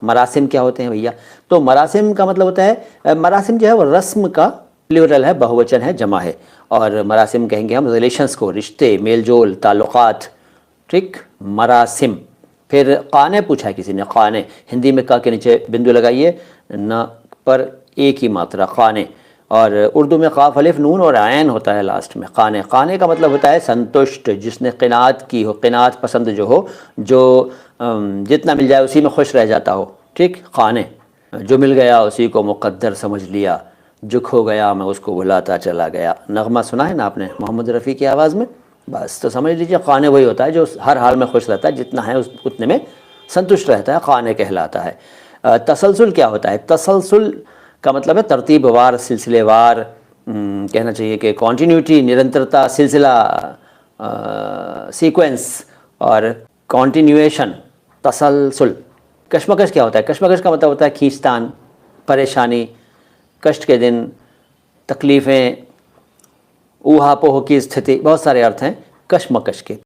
مراسم کیا ہوتے ہیں بھیا؟ تو مراسم کا مطلب ہوتا ہے، مراسم جو ہے وہ رسم کا پلیورل ہے، بہوچن ہے، جمع ہے، اور مراسم کہیں گے ہم ریلیشنز کو، رشتے، میل جول، تعلقات، ٹھیک، مراسم۔ پھر قانے پوچھا ہے کسی نے، قانے، ہندی میں کا کے نیچے بندو لگائیے، نہ پر ایک ہی ماترا، قانے، اور اردو میں قاف الف نون اور عین ہوتا ہے لاسٹ میں، قانے۔ قانے کا مطلب ہوتا ہے سنتشٹ، جس نے قناعت کی ہو، قناعت پسند جو ہو، جو جتنا مل جائے اسی میں خوش رہ جاتا ہو، ٹھیک، قانے۔ جو مل گیا اسی کو مقدر سمجھ لیا، جو کھو گیا میں اس کو بھلاتا چلا گیا۔ نغمہ سنا ہے نا آپ نے محمد رفیع کی آواز میں؟ بس تو سمجھ لیجیے قانے وہی ہوتا ہے جو ہر حال میں خوش رہتا ہے، جتنا ہے اتنے میں سنتشٹ رہتا ہے، قانے کہلاتا ہے۔ تسلسل کیا ہوتا ہے؟ تسلسل کا مطلب ہے ترتیب وار، سلسلے وار، کہنا چاہیے کہ کنٹینیوٹی، نرنترتا، سلسلہ، سیکوینس اور کنٹینیویشن، تسلسل۔ کشمکش کیا ہوتا ہے؟ کشمکش کا مطلب ہوتا ہے کھینچتان، پریشانی، کشٹ کے دن، تکلیفیں، اوہا پوہ کی استھتی، بہت سارے ارتھ ہیں کشمکش کے۔